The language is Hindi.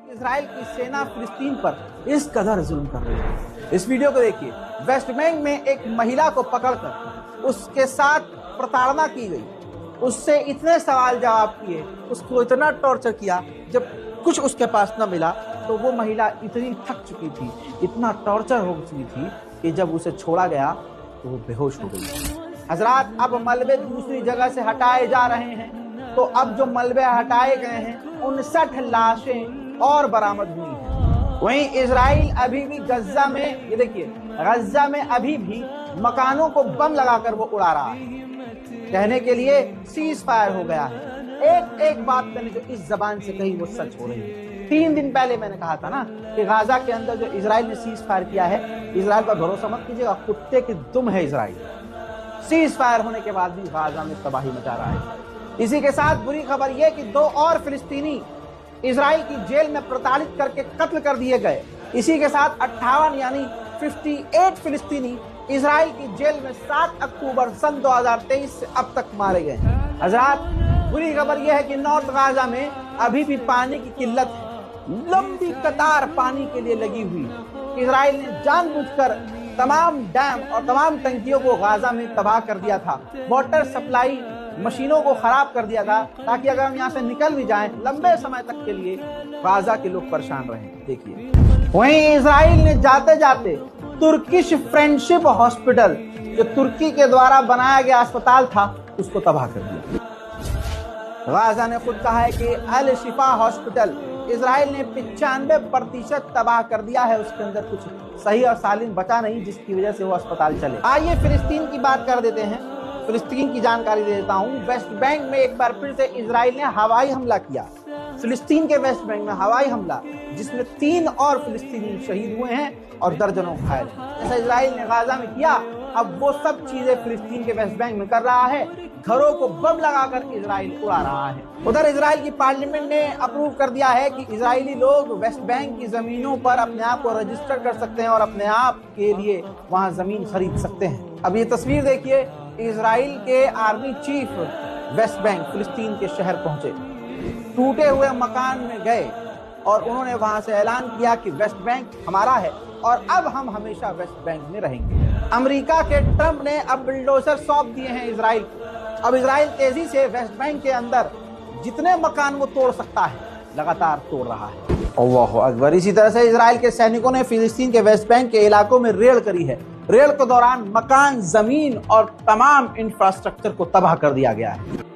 इजराइल की सेना फिलिस्तीन पर इस कदर जुल्म कर रही है। इस वीडियो को देखिए। वेस्ट बैंक में एक महिला को पकड़कर उसके साथ प्रताड़ना की गई, उससे इतने सवाल जवाब किए, उसको इतना टॉर्चर किया, जब कुछ उसके पास न मिला तो वो महिला इतनी थक चुकी थी, इतना टॉर्चर हो चुकी थी कि जब उसे छोड़ा गया तो वो बेहोश हो गई। हजरात, अब मलबे दूसरी जगह से हटाए जा रहे हैं, तो अब जो मलबे हटाए गए हैं 59 लाशें और बरामद हुई हैं। वहीं इजराइल अभी भी गज्जा में, ये देखिए, गज्जा में अभी भी मकानों को बम लगाकर वो उड़ा रहा है। कहने के लिए सीज फायर हो गया है। एक एक बात मैंने जो इस जबान से कही वो सच हो रही है। 3 दिन पहले मैंने कहा था ना कि गाजा के अंदर जो इजराइल ने सीज फायर किया है, इजराइल पर भरोसा मत कीजिएगा, कुत्ते की दुम है इजराइल। सीज फायर होने के बाद भी गाजा में तबाही मचा रहा है। इसी के साथ बुरी खबर यह कि 2 और फिलिस्तीनी इजराइल की जेल में प्रताड़ित करके कत्ल कर दिए गए। इसी के साथ 58 यानी 58 फिलिस्तीनी इजराइल की जेल में 7 अक्टूबर सन 2023 से अब तक मारे गए। हजरात, बुरी खबर यह है कि नॉर्थ गाजा में अभी भी पानी की किल्लत है। लंबी कतार पानी के लिए लगी हुई। इजराइल ने जानबूझकर तमाम डैम और तमाम टंकियों को गाजा में तबाह कर दिया था। वाटर सप्लाई मशीनों को खराब कर दिया था ताकि अगर हम यहाँ से निकल भी जाएं लंबे समय तक के लिए गाजा के लोग परेशान रहें। देखिए, वहीं इजराइल ने जाते जाते तुर्किश फ्रेंडशिप हॉस्पिटल, जो तुर्की के द्वारा बनाया गया अस्पताल था, उसको तबाह कर दिया। गाजा ने खुद कहा है कि अल शिफा हॉस्पिटल इजराइल ने 95% तबाह कर दिया है। उसके अंदर कुछ सही और सालिम बचा नहीं, जिसकी वजह से वो अस्पताल चले। आइए फिलिस्तीन की बात कर देते हैं। फिलिस्तीन की जानकारी दे देता हूँ। वेस्ट बैंक में एक बार फिर से इजराइल ने हवाई हमला किया। फिलिस्तीन के वेस्ट बैंक में हवाई हमला, जिसमें 3 और फिलिस्तीनी शहीद हुए हैं और दर्जनों घायल हैं। ऐसा इजराइल ने गाजा में किया, अब वो सब चीजें फिलिस्तीन के वेस्ट बैंक में कर रहा है। घरों को बम लगाकर इजराइल उड़ा रहा है। उधर इजराइल की पार्लियामेंट ने अप्रूव कर दिया है कि इजरायली लोग वेस्ट बैंक की जमीनों पर अपने आप को रजिस्टर कर सकते हैं और अपने आप के लिए वहां जमीन खरीद सकते हैं। अब ये तस्वीर देखिए, इजराइल के आर्मी चीफ वेस्ट बैंक फिलिस्तीन के शहर पहुंचे, टूटे हुए मकान में गए और उन्होंने वहां से ऐलान किया कि वेस्ट बैंक हमारा है और अब हम हमेशा वेस्ट बैंक में रहेंगे। अमेरिका के ट्रंप ने अब बुलडोजर सौंप दिए हैं इजराइल को। अब इजराइल तेजी से वेस्ट बैंक के अंदर जितने मकान वो तोड़ सकता है लगातार तोड़ रहा है। अल्लाहु अकबर। इसी तरह से इजराइल के सैनिकों ने फिलिस्तीन के वेस्ट बैंक के इलाकों में रेड करी है। रेड के दौरान मकान, जमीन और तमाम इंफ्रास्ट्रक्चर को तबाह कर दिया गया है।